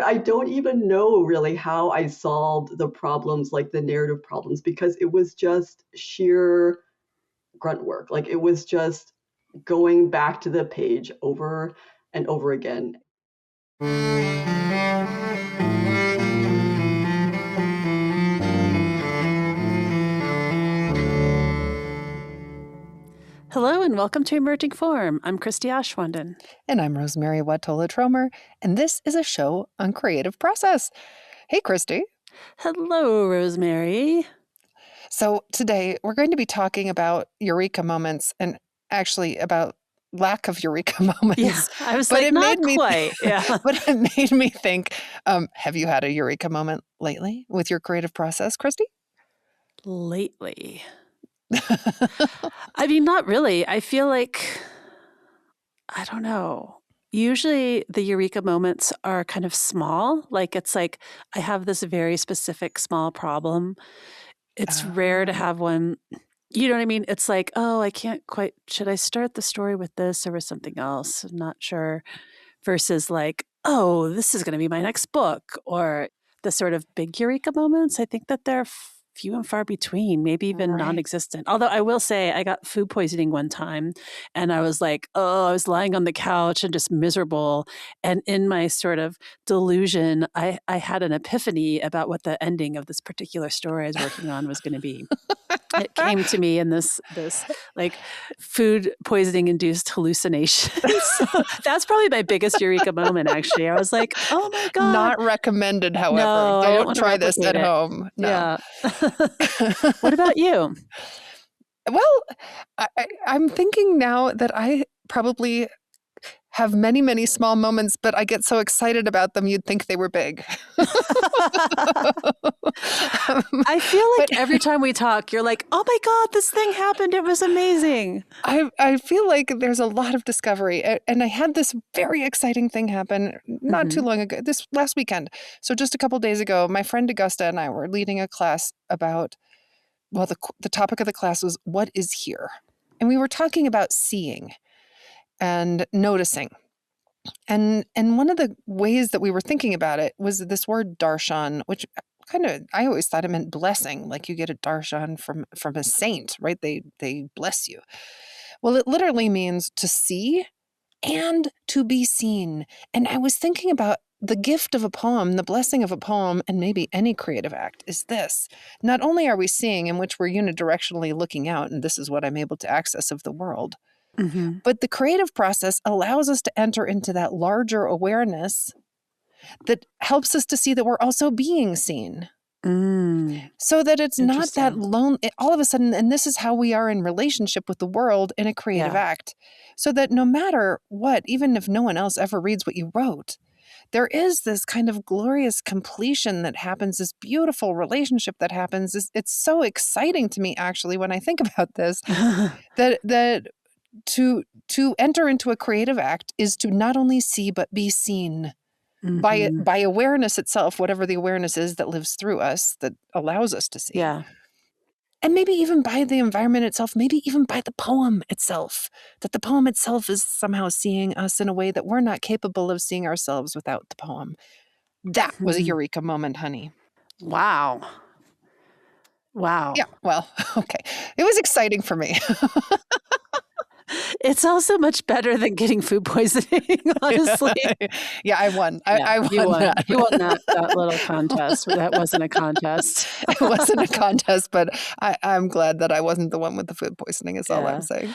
I don't even know really how I solved the problems, like the narrative problems, because it was just sheer grunt work. Like it was just going back to the page over and over again. Hello and welcome to Emerging Form. I'm Christy Ashwanden. And I'm Rosemary Watola-Tromer, and this is a show on creative process. Hey, Christy. Hello, Rosemary. So today we're going to be talking about eureka moments and actually about lack of eureka moments. Yeah, I was like, not quite. Yeah. But it made me think, have you had a eureka moment lately with your creative process, Christy? Lately. I mean, not really. I feel like, I don't know. Usually the eureka moments are kind of small. Like it's like, I have this very specific small problem. It's rare to have one. You know what I mean? It's like, oh, I can't quite, should I start the story with this or with something else? I'm not sure. Versus like, oh, this is going to be my next book, or the sort of big eureka moments. I think that they're few and far between, maybe even non-existent. Although I will say I got food poisoning one time and I was like, oh, I was lying on the couch and just miserable. And in my sort of delusion, I had an epiphany about what the ending of this particular story I was working on was going to be. It came to me in this like food poisoning induced hallucination. So that's probably my biggest eureka moment, actually. I was like, oh my God. Not recommended, however. No, don't try this at home. No. Yeah. What about you? Well, I'm thinking now that I probably have many, many small moments, but I get so excited about them, you'd think they were big. I feel like every time we talk, you're like, oh my God, this thing happened. It was amazing. I feel like there's a lot of discovery. And I had this very exciting thing happen not too long ago, this last weekend. So just a couple days ago, my friend Augusta and I were leading a class about, well, the topic of the class was, what is here? And we were talking about seeing and noticing. And one of the ways that we were thinking about it was this word darshan, which I always thought it meant blessing, like you get a darshan from a saint, right? They bless you. Well, it literally means to see and to be seen. And I was thinking about the gift of a poem, the blessing of a poem, and maybe any creative act is this. Not only are we seeing, in which we're unidirectionally looking out, and this is what I'm able to access of the world, but the creative process allows us to enter into that larger awareness that helps us to see that we're also being seen. So that it's not that lone, all of a sudden, and this is how we are in relationship with the world in a creative act. So that no matter what, even if no one else ever reads what you wrote, there is this kind of glorious completion that happens, this beautiful relationship that happens. It's so exciting to me, actually, when I think about this, that to enter into a creative act is to not only see, but be seen by awareness itself, whatever the awareness is that lives through us, that allows us to see. Yeah. And maybe even by the environment itself, maybe even by the poem itself, that the poem itself is somehow seeing us in a way that we're not capable of seeing ourselves without the poem. That was a eureka moment, honey. Wow. Yeah, well, okay. It was exciting for me. It's also much better than getting food poisoning, honestly. Yeah, I won. I won. You won. That. You won that little contest. That wasn't a contest. It wasn't a contest, but I'm glad that I wasn't the one with the food poisoning, is all I'm saying.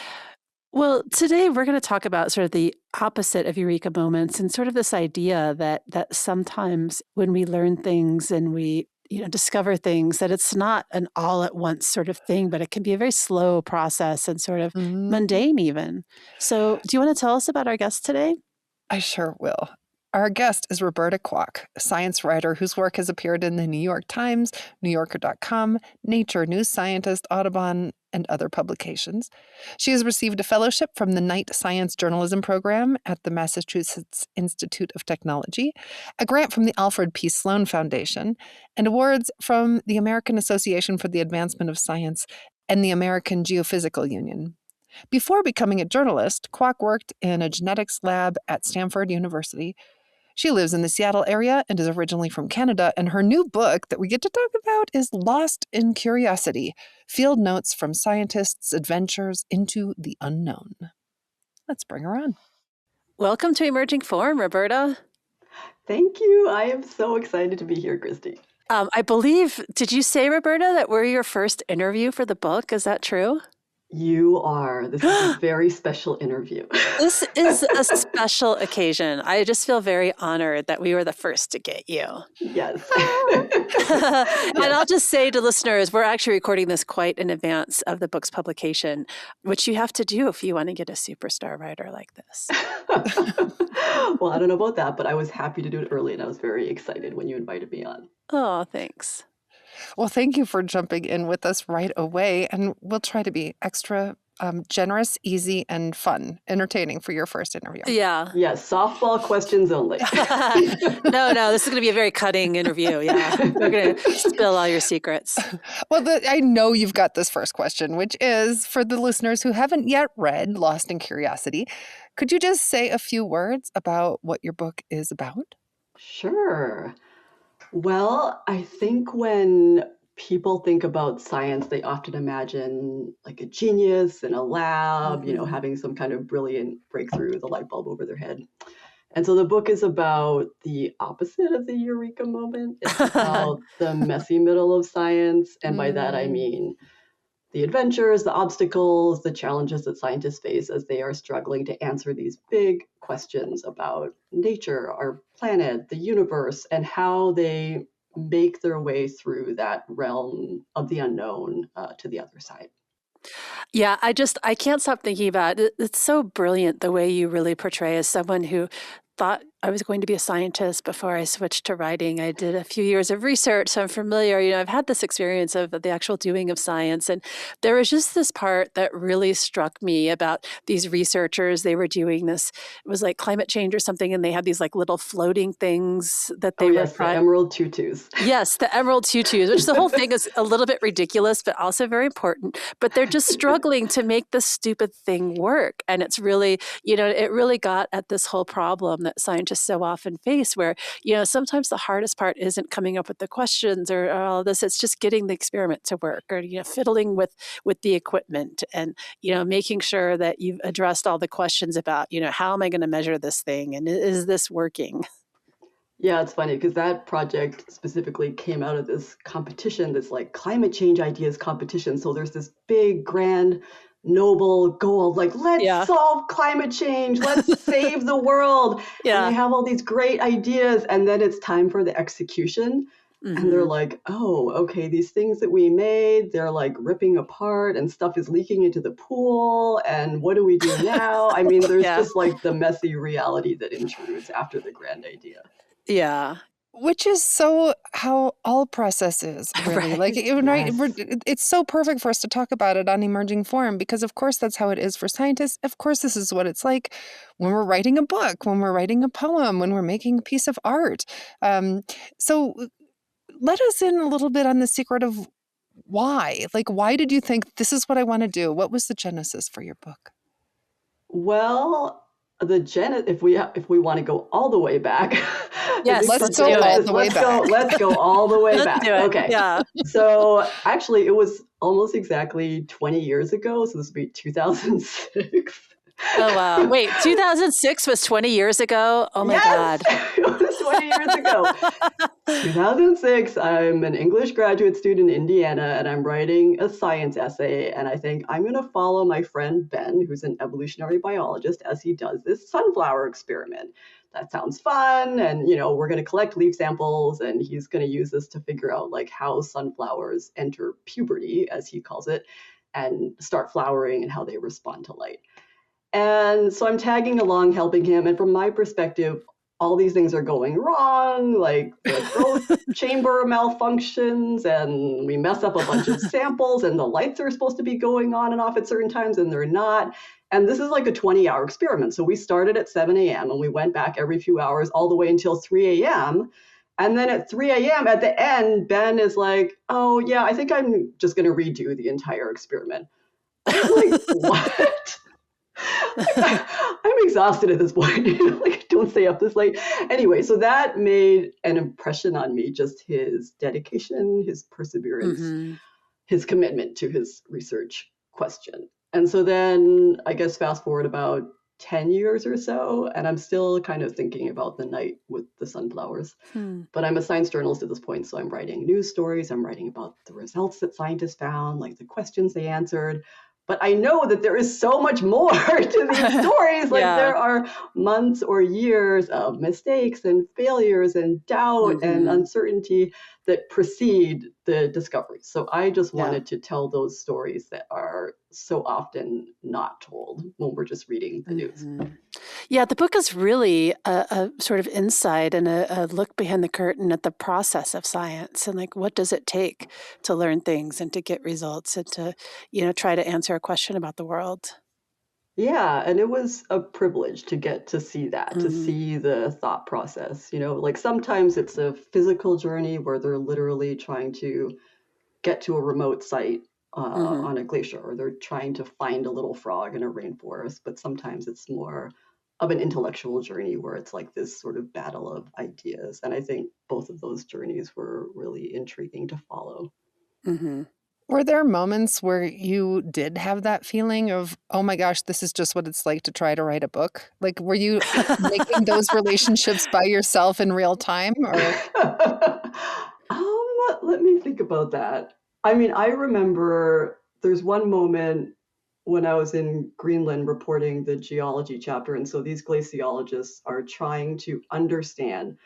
Well, today we're going to talk about sort of the opposite of eureka moments and sort of this idea that sometimes when we learn things and we discover things, that it's not an all at once sort of thing, but it can be a very slow process and sort of mundane even. So do you want to tell us about our guest today? I sure will. Our guest is Roberta Kwok, a science writer whose work has appeared in the New York Times, NewYorker.com, Nature, New Scientist, Audubon, and other publications. She has received a fellowship from the Knight Science Journalism Program at the Massachusetts Institute of Technology, a grant from the Alfred P. Sloan Foundation, and awards from the American Association for the Advancement of Science and the American Geophysical Union. Before becoming a journalist, Kwok worked in a genetics lab at Stanford University. She lives in the Seattle area and is originally from Canada, and her new book that we get to talk about is Lost in Curiosity: Field Notes from Scientists' Adventures into the Unknown. Let's bring her on. Welcome to Emerging Forum, Roberta. Thank you. I am so excited to be here, Christy. I believe, did you say, Roberta, that we're your first interview for the book? Is that true? You are. This is a very special interview. This is a special occasion. I just feel very honored that we were the first to get you. Yes. And I'll just say to listeners, we're actually recording this quite in advance of the book's publication, which you have to do if you want to get a superstar writer like this. Well, I don't know about that, but I was happy to do it early, and I was very excited when you invited me on. Oh, thanks. Well, thank you for jumping in with us right away. And we'll try to be extra generous, easy, and fun, entertaining for your first interview. Yeah. Yes, softball questions only. No, this is going to be a very cutting interview. Yeah. We're going to spill all your secrets. Well, I know you've got this first question, which is for the listeners who haven't yet read Lost in Curiosity. Could you just say a few words about what your book is about? Sure. Well, I think when people think about science, they often imagine like a genius in a lab, having some kind of brilliant breakthrough, the light bulb over their head. And so the book is about the opposite of the eureka moment. It's about the messy middle of science. And by that, I mean the adventures, the obstacles, the challenges that scientists face as they are struggling to answer these big questions about nature, our planet, the universe, and how they make their way through that realm of the unknown to the other side. Yeah, I can't stop thinking about it. It's so brilliant the way you really portray as someone who thought I was going to be a scientist before I switched to writing. I did a few years of research, so I'm familiar. I've had this experience of the actual doing of science. And there was just this part that really struck me about these researchers. They were doing this, it was like climate change or something, and they had these like little floating things that they were the emerald tutus. Yes, the emerald tutus, which the whole thing is a little bit ridiculous, but also very important. But they're just struggling to make this stupid thing work. And it's really, it really got at this whole problem that scientists so often face where, sometimes the hardest part isn't coming up with the questions or all this, it's just getting the experiment to work or, fiddling with the equipment and, making sure that you've addressed all the questions about, how am I going to measure this thing and is this working? Yeah, it's funny because that project specifically came out of this competition, this like climate change ideas competition. So there's this big, grand, noble goal, like let's solve climate change, let's save the world. And they have all these great ideas, and then it's time for the execution. And they're like, oh, okay, these things that we made, they're like ripping apart and stuff is leaking into the pool. And what do we do now? I mean, there's just like the messy reality that intrudes after the grand idea. Yeah. Which is so how all process is, really. Like, it's so perfect for us to talk about it on Emerging Forum because, of course, that's how it is for scientists. Of course, this is what it's like when we're writing a book, when we're writing a poem, when we're making a piece of art. So let us in a little bit on the secret of why. Like, why did you think this is what I want to do? What was the genesis for your book? Well, if we want to go all the way back. Yes, let's go all the way back. Let's go all the way back. Okay. Yeah. So actually, it was almost exactly 20 years ago. So this would be 2006. Oh, wow. Wait, 2006 was 20 years ago? Oh, my God. It was 20 years ago. 2006, I'm an English graduate student in Indiana, and I'm writing a science essay. And I think I'm going to follow my friend Ben, who's an evolutionary biologist, as he does this sunflower experiment. That sounds fun. And, we're going to collect leaf samples, and he's going to use this to figure out like how sunflowers enter puberty, as he calls it, and start flowering and how they respond to light. And so I'm tagging along, helping him. And from my perspective, all these things are going wrong, like the growth chamber malfunctions, and we mess up a bunch of samples, and the lights are supposed to be going on and off at certain times, and they're not. And this is like a 20-hour experiment. So we started at 7 a.m. and we went back every few hours all the way until 3 a.m. And then at 3 a.m. at the end, Ben is like, oh, yeah, I think I'm just going to redo the entire experiment. I'm like, what? I'm exhausted at this point. Like, don't stay up this late. Anyway, so that made an impression on me, just his dedication, his perseverance, his commitment to his research question. And so then I guess fast forward about 10 years or so, and I'm still kind of thinking about the night with the sunflowers. But I'm a science journalist at this point, so I'm writing news stories. I'm writing about the results that scientists found, like the questions they answered. But I know that there is so much more to these stories. Like there are months or years of mistakes and failures and doubt and uncertainty that precede the discoveries. So I just wanted to tell those stories that are so often not told when we're just reading the news. Yeah, the book is really a sort of insight and a look behind the curtain at the process of science and like what does it take to learn things and to get results and to, try to answer a question about the world. Yeah, and it was a privilege to get to see that, to see the thought process. Like sometimes it's a physical journey where they're literally trying to get to a remote site on a glacier, or they're trying to find a little frog in a rainforest. But sometimes it's more of an intellectual journey where it's like this sort of battle of ideas. And I think both of those journeys were really intriguing to follow. Were there moments where you did have that feeling of, oh my gosh, this is just what it's like to try to write a book? Like, were you making those relationships by yourself in real time? Or? Let me think about that. I mean, I remember there's one moment when I was in Greenland reporting the geology chapter. And so these glaciologists are trying to understand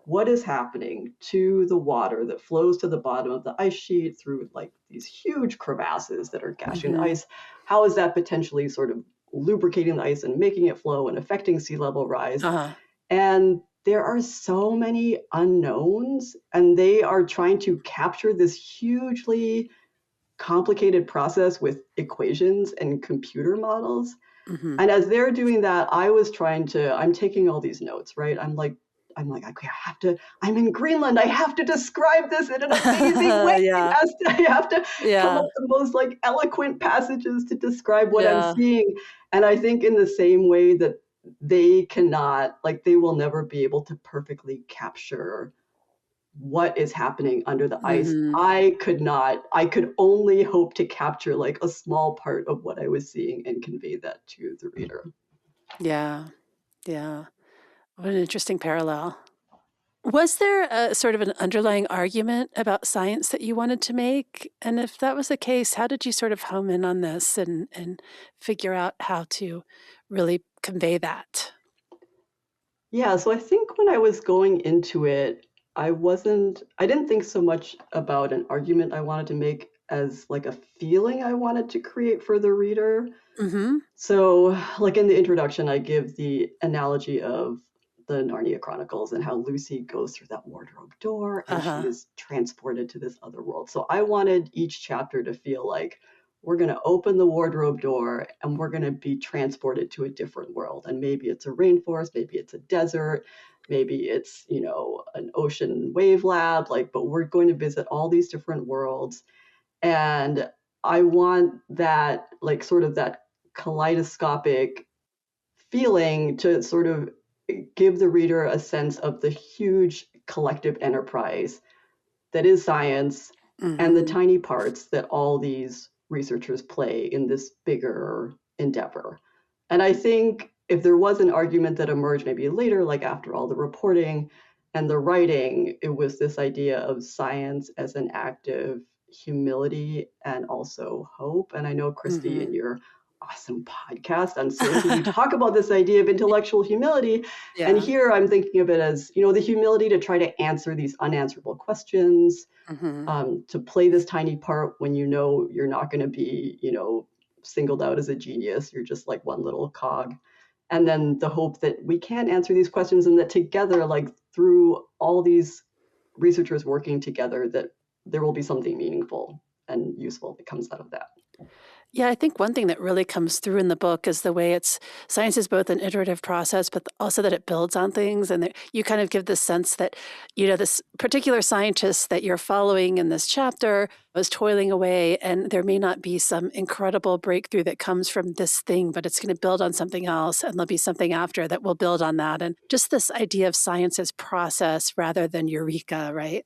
what is happening to the water that flows to the bottom of the ice sheet through like these huge crevasses that are gashing the ice. How is that potentially sort of lubricating the ice and making it flow and affecting sea level rise? And there are so many unknowns, and they are trying to capture this hugely complicated process with equations and computer models. And as they're doing that, I'm taking all these notes, right? I'm like, okay, I'm in Greenland. I have to describe this in an amazing way. I have to come up with the most like eloquent passages to describe what I'm seeing. And I think in the same way that they will never be able to perfectly capture what is happening under the ice. I could only hope to capture like a small part of what I was seeing and convey that to the reader. Yeah. What an interesting parallel. Was there a sort of an underlying argument about science that you wanted to make? And if that was the case, how did you sort of home in on this and figure out how to really convey that? Yeah, so I think when I was going into it, I didn't think so much about an argument I wanted to make as like a feeling I wanted to create for the reader. So like in the introduction, I give the analogy of the Narnia Chronicles and how Lucy goes through that wardrobe door and she is transported to this other world. So I wanted each chapter to feel like we're going to open the wardrobe door and we're going to be transported to a different world. And maybe it's a rainforest, maybe it's a desert, maybe it's, an ocean wave lab, but we're going to visit all these different worlds. And I want that, sort of that kaleidoscopic feeling to sort of give the reader a sense of the huge collective enterprise that is science and the tiny parts that all these researchers play in this bigger endeavor. And I think if there was an argument that emerged maybe later, like after all the reporting and the writing, it was this idea of science as an act of humility and also hope. And I know, Christy, in your awesome podcast on Certainty, you talk about this idea of intellectual humility. And here I'm thinking of it as, the humility to try to answer these unanswerable questions, to play this tiny part when you're not going to be, singled out as a genius. You're just like one little cog. And then the hope that we can answer these questions and that together, through all these researchers working together, that there will be something meaningful and useful that comes out of that. Yeah, I think one thing that really comes through in the book is the way science is both an iterative process, but also that it builds on things. And that you kind of give the sense that, this particular scientist that you're following in this chapter was toiling away, and there may not be some incredible breakthrough that comes from this thing, but it's going to build on something else, and there'll be something after that will build on that. And just this idea of science as process rather than eureka, right?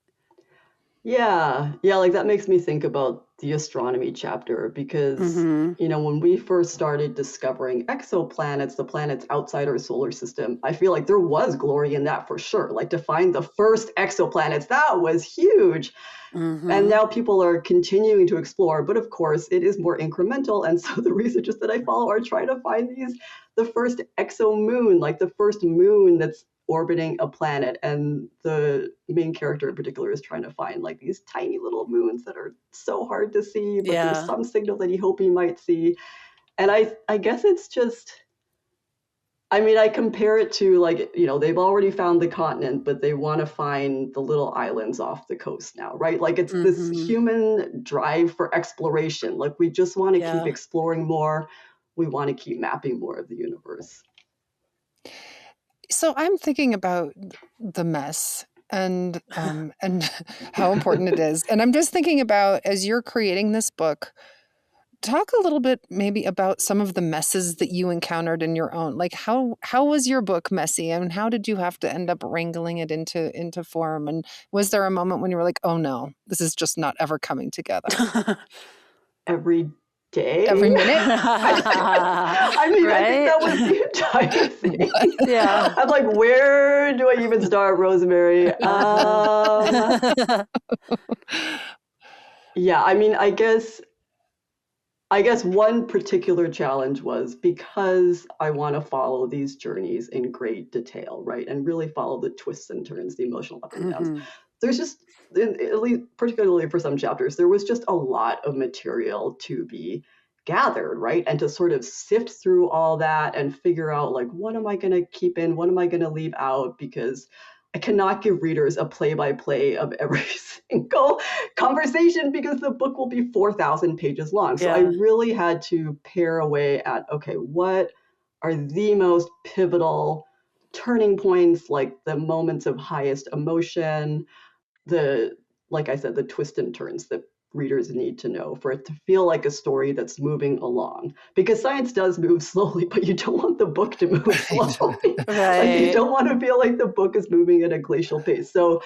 Yeah, yeah, like that makes me think about the astronomy chapter because, Mm-hmm. when we first started discovering exoplanets, the planets outside our solar system, I feel like there was glory in that for sure. Like to find the first exoplanets, that was huge. And Mm-hmm. now people are continuing to explore, but of course it is more incremental. And so the researchers that I follow are trying to find the first exomoon, like the first moon that's orbiting a planet. And the main character in particular is trying to find like these tiny little moons that are so hard to see, but there's Yeah. some signal that he hope he might see. And I guess it's just, I compare it to like, they've already found the continent, but they want to find the little islands off the coast now, right? Like it's this Mm-hmm. human drive for exploration. Like we just want to keep Yeah. exploring more. We want to keep mapping more of the universe. So I'm thinking about the mess and how important it is. And I'm just thinking about, as you're creating this book, talk a little bit maybe about some of the messes that you encountered in your own. Like how was your book messy, and how did you have to end up wrangling it into form? And was there a moment when you were like, oh no, this is just not ever coming together? Every day? Every minute? I think Right? that was the entire thing. Yeah. I'm like, where do I even start, Rosemary? Yeah, I guess one particular challenge was because I want to follow these journeys in great detail, right? And really follow the twists and turns, the emotional up and downs. Mm-hmm. There's just, at least particularly for some chapters, there was just a lot of material to be gathered, right? And to sort of sift through all that and figure out like, what am I going to keep in? What am I going to leave out? Because I cannot give readers a play-by-play of every single conversation because the book will be 4,000 pages long. So I Yeah. really had to pare away at, okay, what are the most pivotal turning points, like the moments of highest emotion, like I said, the twists and turns that readers need to know for it to feel like a story that's moving along. Because science does move slowly, but you don't want the book to move slowly. Like you Right. don't want to feel like the book is moving at a glacial pace. So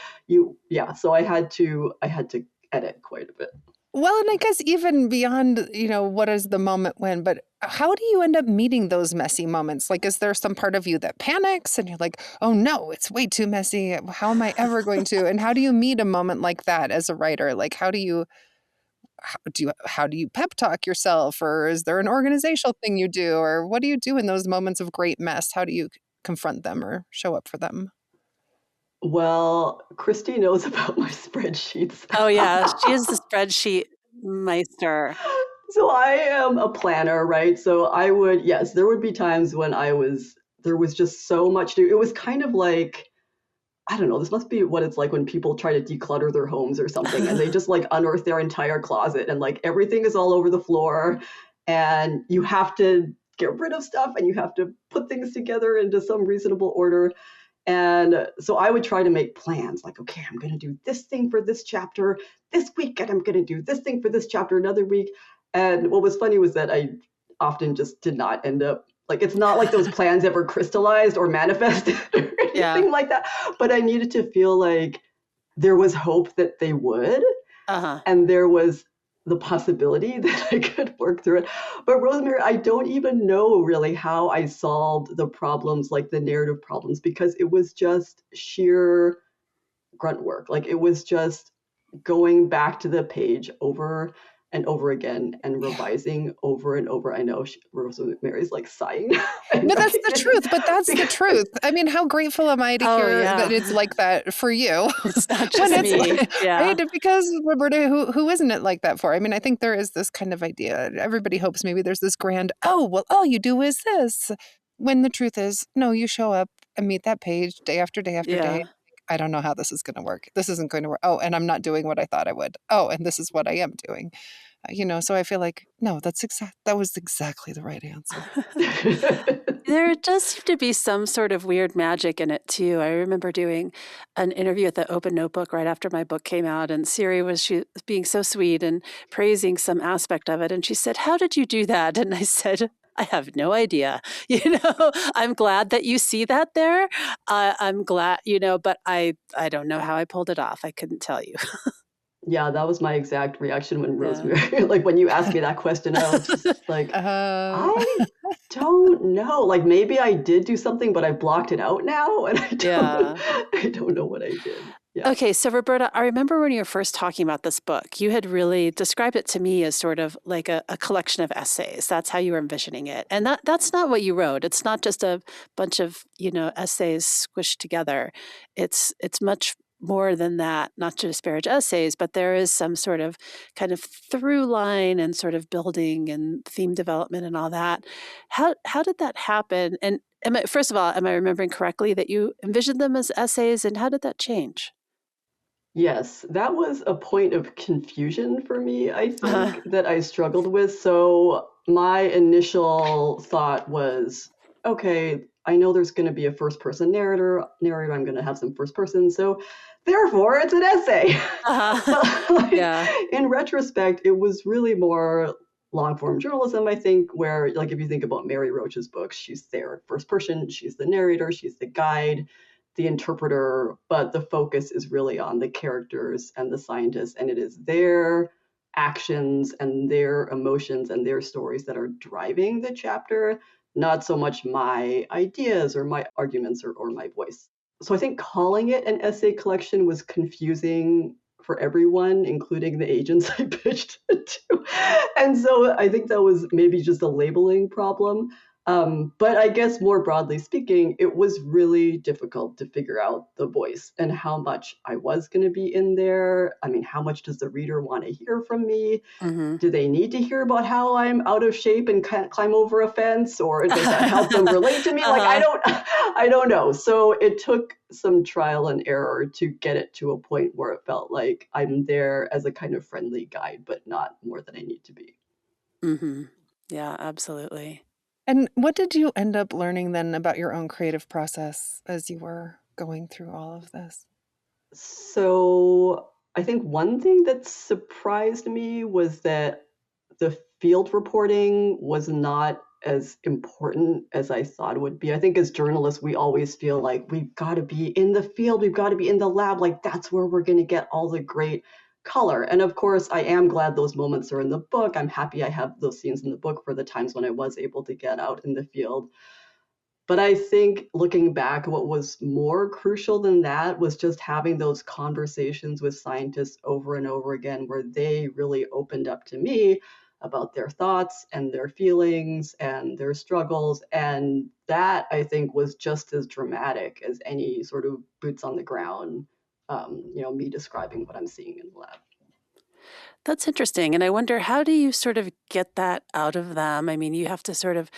so I had to edit quite a bit. Well, and I guess even beyond, what is the moment when, but how do you end up meeting those messy moments? Like, is there some part of you that panics and you're like, oh no, it's way too messy. How am I ever going to? And how do you meet a moment like that as a writer? Like, how do you pep talk yourself? Or is there an organizational thing you do? Or what do you do in those moments of great mess? How do you confront them or show up for them? Well, Christy knows about my spreadsheets. Oh, yeah. She is the spreadsheet meister. So I am a planner, right? So yes, there would be times when there was just so much to do. It was kind of like, I don't know, this must be what it's like when people try to declutter their homes or something and they just like unearth their entire closet and like everything is all over the floor and you have to get rid of stuff and you have to put things together into some reasonable order. And so I would try to make plans like, okay, I'm going to do this thing for this chapter this week, and I'm going to do this thing for this chapter another week. And what was funny was that I often just did not end up, like, it's not like those plans ever crystallized or manifested or anything like that. But I needed to feel like there was hope that they would. Uh-huh. And there was the possibility that I could work through it. But Rosemary, I don't even know really how I solved the problems, like the narrative problems, because it was just sheer grunt work. Like it was just going back to the page over and over again and revising over and over. I know Rosemary's like sighing. No, that's the truth, but that's the truth. I mean, how grateful am I to hear that it's like that for you? It's not just me. Yeah. Right? Because Roberta, who isn't it like that for? I mean, I think there is this kind of idea. Everybody hopes maybe there's this grand, oh, well, all you do is this. When the truth is, no, you show up and meet that page day after day after day. I don't know how this is going to work. This isn't going to work. Oh, and I'm not doing what I thought I would. Oh, and this is what I am doing. So I feel like, no, that was exactly the right answer. There does seem to be some sort of weird magic in it too. I remember doing an interview at the Open Notebook right after my book came out, and she was being so sweet and praising some aspect of it. And she said, "How did you do that?" And I said, "I have no idea. I'm glad that you see that there. I'm glad, but I don't know how I pulled it off. I couldn't tell you." Yeah, that was my exact reaction when Yeah. Rosemary, like when you asked me that question, I was just like, Uh, I don't know. Like maybe I did do something, but I blocked it out now, and Yeah. I don't know what I did. Yeah. Okay, so Roberta, I remember when you were first talking about this book, you had really described it to me as sort of like a collection of essays. That's how you were envisioning it. And that's not what you wrote. It's not just a bunch of, essays squished together. It's much more than that, not to disparage essays, but there is some sort of kind of through line and sort of building and theme development and all that. How did that happen? And first of all, am I remembering correctly that you envisioned them as essays, and how did that change? Yes, that was a point of confusion for me, I Uh-huh. think, that I struggled with. So my initial thought was, okay, I know there's going to be a first person narrator, I'm going to have some first person, so therefore it's an essay. Uh-huh. But like, Yeah. in retrospect, it was really more long form journalism, I think, where like if you think about Mary Roach's books, she's there first person, she's the narrator, she's the guide, the interpreter, but the focus is really on the characters and the scientists, and it is their actions and their emotions and their stories that are driving the chapter, not so much my ideas or my arguments or my voice. So I think calling it an essay collection was confusing for everyone, including the agents I pitched it to. And so I think that was maybe just a labeling problem. But I guess more broadly speaking, it was really difficult to figure out the voice and how much I was going to be in there. I mean, how much does the reader want to hear from me? Mm-hmm. Do they need to hear about how I'm out of shape and can't climb over a fence, or does that help them relate to me? Like, I don't know. So it took some trial and error to get it to a point where it felt like I'm there as a kind of friendly guide, but not more than I need to be. Mm-hmm. Yeah, absolutely. and what did you end up learning then about your own creative process as you were going through all of this? So I think one thing that surprised me was that the field reporting was not as important as I thought it would be. I think as journalists, we always feel like we've got to be in the field, we've got to be in the lab, like that's where we're going to get all the great color. And of course, I am glad those moments are in the book. I'm happy I have those scenes in the book for the times when I was able to get out in the field. But I think looking back, what was more crucial than that was just having those conversations with scientists over and over again, where they really opened up to me about their thoughts and their feelings and their struggles. And that I think was just as dramatic as any sort of boots on the ground, me describing what I'm seeing in the lab. That's interesting. And I wonder, how do you sort of get that out of them? I mean, you have to sort of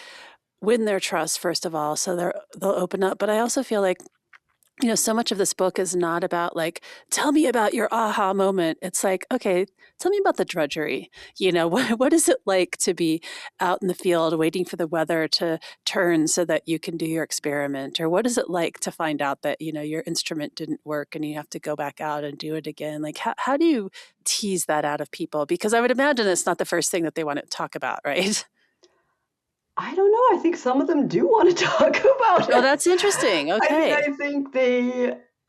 win their trust, first of all, so they'll open up. But I also feel like, so much of this book is not about like, tell me about your aha moment. It's like, okay, tell me about the drudgery. What is it like to be out in the field waiting for the weather to turn so that you can do your experiment? Or what is it like to find out that, your instrument didn't work and you have to go back out and do it again? Like, how do you tease that out of people? Because I would imagine it's not the first thing that they want to talk about, right? I don't know. I think some of them do want to talk about Oh, it. that's interesting. I mean, Okay. I think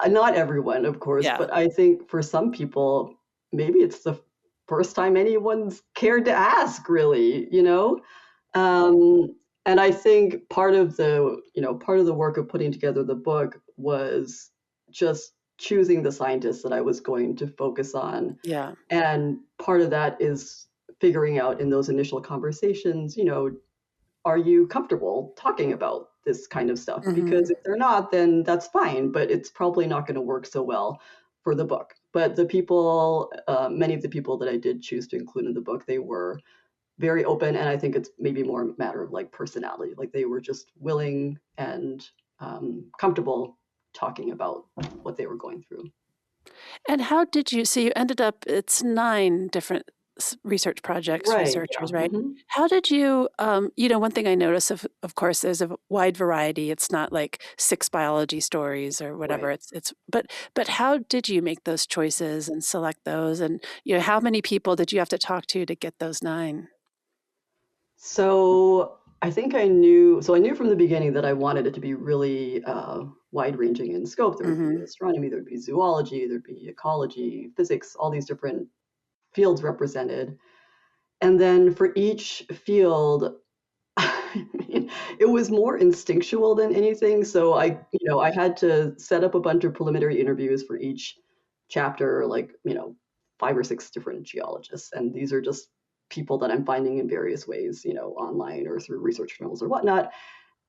not everyone, of course, Yeah. but I think for some people, maybe it's the first time anyone's cared to ask, really, you know? And I think part of the work of putting together the book was just choosing the scientists that I was going to focus on. Yeah. And part of that is figuring out in those initial conversations, are you comfortable talking about this kind of stuff? Mm-hmm. Because if they're not, then that's fine, but it's probably not going to work so well for the book. But many of the people that I did choose to include in the book, they were very open, and I think it's maybe more a matter of like personality. Like they were just willing and comfortable talking about what they were going through. And how did you, so you ended up, it's 9 different research projects, Right. researchers, Yeah. right? Mm-hmm. How did you, one thing I notice, of course, there's a wide variety. It's not like 6 biology stories or whatever. Right. But how did you make those choices and select those? And, how many people did you have to talk to get those 9? So I think I knew from the beginning that I wanted it to be really wide-ranging in scope. There would be astronomy, there would be zoology, there'd be ecology, physics, all these different fields represented. And then for each field, I mean, it was more instinctual than anything. So I had to set up a bunch of preliminary interviews for each chapter, like, 5 or 6 different geologists. And these are just people that I'm finding in various ways, online or through research journals or whatnot.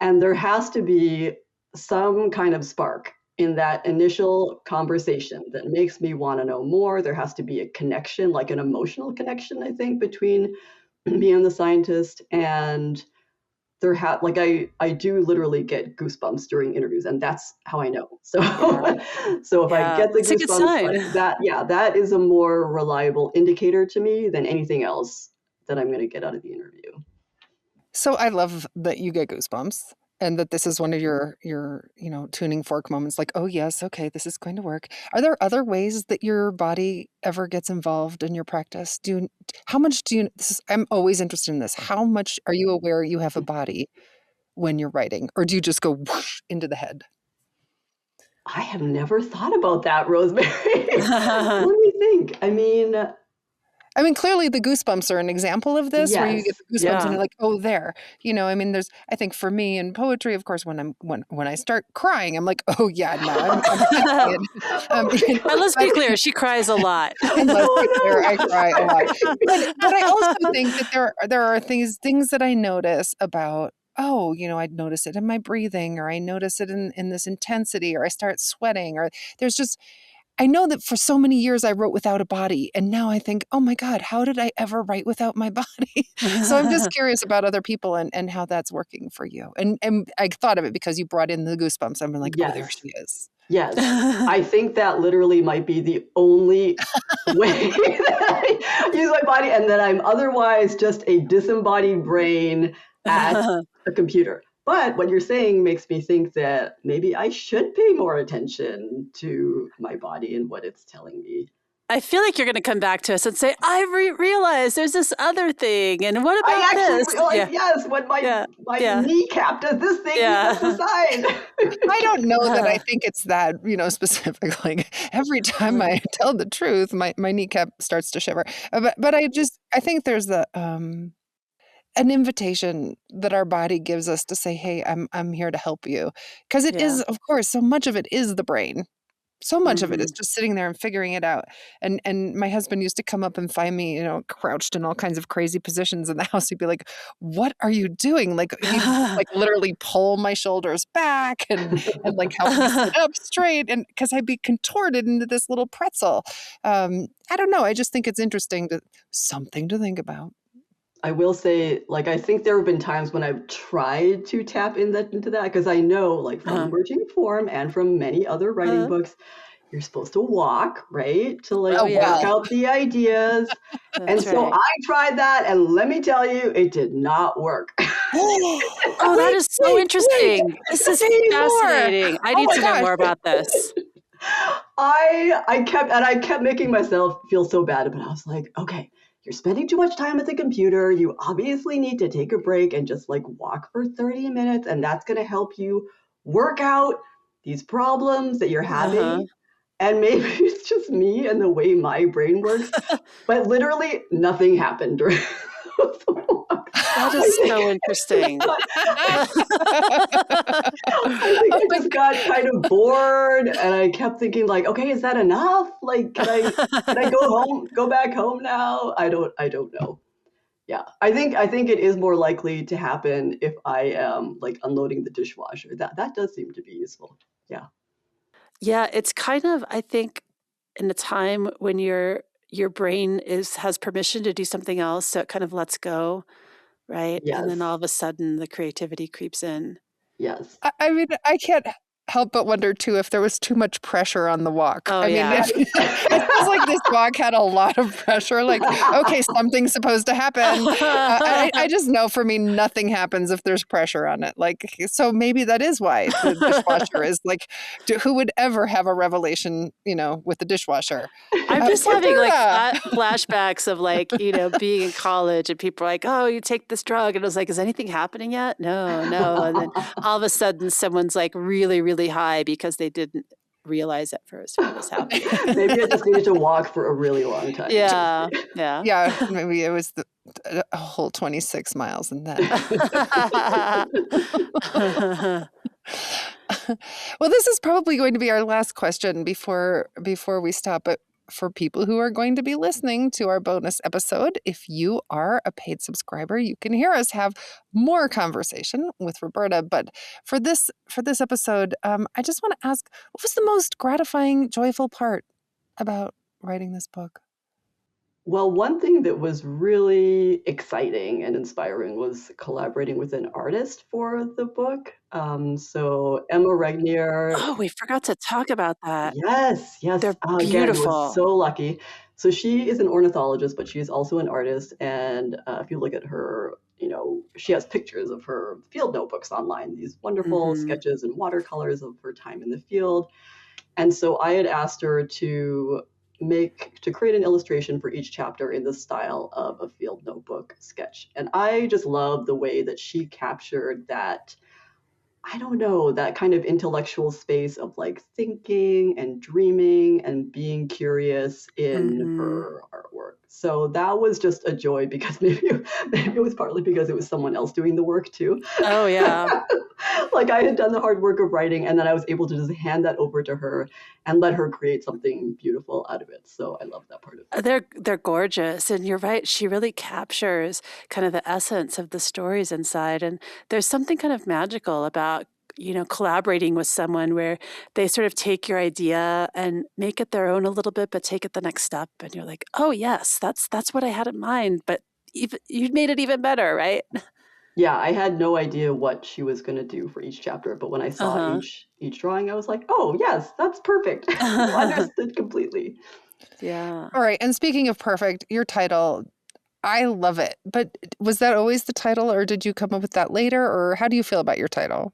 And there has to be some kind of spark in that initial conversation that makes me want to know more. There has to be a connection, like an emotional connection, I think, between me and the scientist. And I do literally get goosebumps during interviews, and that's how I know. So so if I get the It's a good goosebumps, sign. that is a more reliable indicator to me than anything else that I'm going to get out of the interview. So I love that you get goosebumps and that this is one of your tuning fork moments, like, oh yes, okay, this is going to work. Are there other ways that your body ever gets involved in your practice? I'm always interested in this. How much are you aware you have a body when you're writing, or do you just go whoosh into the head? I have never thought about that, Rosemary. Let me think. I mean, clearly the goosebumps are an example of this, where you get yes. the goosebumps and you're like, oh, there. I think for me in poetry, of course, when I start crying, I'm like, oh yeah, no, I'm And let's be clear, she cries a lot. And let's be clear, I cry a lot. But I also think that there are things that I notice about, I'd notice it in my breathing, or I notice it in this intensity, or I start sweating, or I know that for so many years I wrote without a body, and now I think, oh my God, how did I ever write without my body? So I'm just curious about other people and how that's working for you. And I thought of it because you brought in the goosebumps. I'm like, Yes. oh, there she is. Yes. I think that literally might be the only way that I use my body, and that I'm otherwise just a disembodied brain at a computer. But what you're saying makes me think that maybe I should pay more attention to my body and what it's telling me. I feel like you're going to come back to us and say, I realized there's this other thing. And what about I actually this? realized, yes, when my kneecap does this thing, that's the sign. I don't know that I think it's that, specific. Like every time I tell the truth, my kneecap starts to shiver. But I think there's an invitation that our body gives us to say, hey, I'm here to help you. Because it is, of course, so much of it is the brain. So much of it is just sitting there and figuring it out. And my husband used to come up and find me, crouched in all kinds of crazy positions in the house. He'd be like, what are you doing? Like he'd like literally pull my shoulders back and like help me sit up straight. And because I'd be contorted into this little pretzel. I don't know. I just think it's interesting, something to think about. I will say, I think there have been times when I've tried to tap into that, because I know, from Emerging Form and from many other writing books, you're supposed to walk, right? To work out the ideas. And so I tried that, and let me tell you, it did not work. That is so interesting. This is fascinating. I need to know more about this. I kept making myself feel so bad, but I was like, okay, you're spending too much time at the computer. You obviously need to take a break and just walk for 30 minutes. And that's going to help you work out these problems that you're having. And maybe it's just me and the way my brain works, but literally nothing happened during the walk. That is so interesting. I just got kind of bored, and I kept thinking, okay, is that enough? Can I go back home now? I don't know. Yeah, I think it is more likely to happen if I am unloading the dishwasher. That does seem to be useful. Yeah. Yeah, it's kind of, I think, in a time when your brain has permission to do something else, so it kind of lets go, right? Yes. And then all of a sudden the creativity creeps in. Yes. I mean, I can't help but wonder, too, if there was too much pressure on the walk. Oh, I mean, yeah. it feels like this walk had a lot of pressure. Like, okay, something's supposed to happen. I just know for me, nothing happens if there's pressure on it. Like, so maybe that is why the dishwasher is like, who would ever have a revelation, with the dishwasher? I'm just having Roberta! flashbacks of being in college and people are like, oh, you take this drug. And I was like, is anything happening yet? No. And then all of a sudden someone's like really, really high because they didn't realize at first what was happening. Maybe I just needed to walk for a really long time. Yeah. Yeah, maybe it was a whole 26 miles and then. Well, this is probably going to be our last question before we stop. But for people who are going to be listening to our bonus episode, if you are a paid subscriber, you can hear us have more conversation with Roberta. But for this episode, I just want to ask, what was the most gratifying, joyful part about writing this book? Well, one thing that was really exciting and inspiring was collaborating with an artist for the book. So Emma Regnier. Oh, we forgot to talk about that. Yes. They're Again, I beautiful. was so lucky. So she is an ornithologist, but she's also an artist. And if you look at her, she has pictures of her field notebooks online, these wonderful sketches and watercolors of her time in the field. And so I had asked her to create an illustration for each chapter in the style of a field notebook sketch. And I just love the way that she captured that, I don't know, that kind of intellectual space of like thinking and dreaming and being curious in her artwork. So that was just a joy because maybe it was partly because it was someone else doing the work too. Oh, yeah. Like I had done the hard work of writing and then I was able to just hand that over to her and let her create something beautiful out of it. So I love that part of it. They're gorgeous. And you're right. She really captures kind of the essence of the stories inside. And there's something kind of magical about collaborating with someone where they sort of take your idea and make it their own a little bit, but take it the next step. And you're like, oh, yes, that's what I had in mind. But you made it even better, right? Yeah, I had no idea what she was going to do for each chapter. But when I saw each drawing, I was like, oh, yes, that's perfect. I understood completely. Yeah. All right. And speaking of perfect, your title, I love it. But was that always the title or did you come up with that later? Or how do you feel about your title?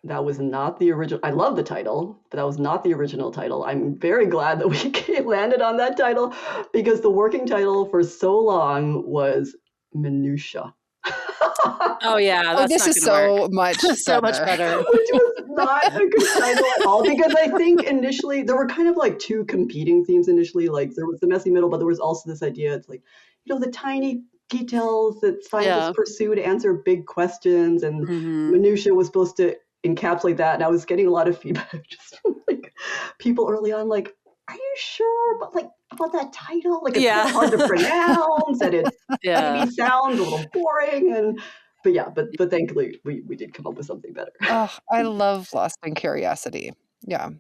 That was not the original. I love the title, but that was not the original title. I'm very glad that we landed on that title because the working title for so long was Minutia. Oh, yeah. That's this is so much so much better. Which was not a good title at all because I think initially there were kind of like two competing themes initially. Like there was the messy middle, but there was also this idea. It's like, the tiny details that scientists pursue to answer big questions, and Minutia was supposed to encapsulate that. And I was getting a lot of feedback just from like people early on, like, are you sure? But like about that title, like it's hard to pronounce and it maybe sounds a little boring. But thankfully we did come up with something better. Oh, I love Lost in Curiosity. Yeah.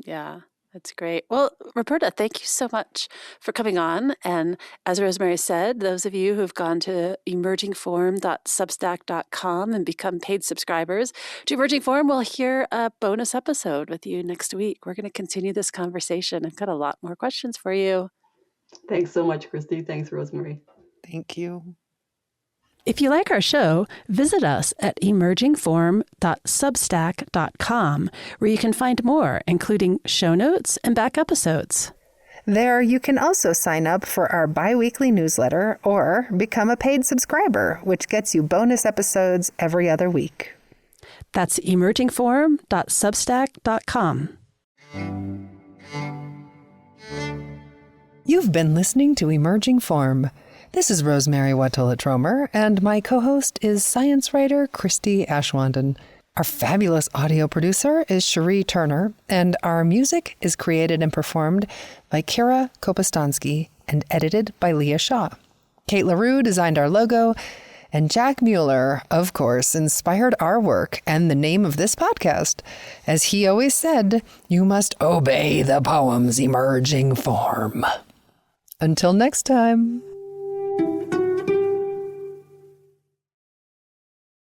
Yeah. That's great. Well, Roberta, thank you so much for coming on. And as Rosemary said, those of you who've gone to emergingform.substack.com and become paid subscribers to Emerging Form will hear a bonus episode with you next week. We're going to continue this conversation. I've got a lot more questions for you. Thanks so much, Christy. Thanks, Rosemary. Thank you. If you like our show, visit us at emergingform.substack.com, where you can find more, including show notes and back episodes. There, you can also sign up for our bi-weekly newsletter or become a paid subscriber, which gets you bonus episodes every other week. That's emergingform.substack.com. You've been listening to Emerging Form. This is Rosemary Watola-Tromer, and my co-host is science writer Christy Ashwanden. Our fabulous audio producer is Cherie Turner, and our music is created and performed by Kira Kopostansky and edited by Leah Shaw. Kate LaRue designed our logo, and Jack Mueller, of course, inspired our work and the name of this podcast. As he always said, you must obey the poem's emerging form. Until next time.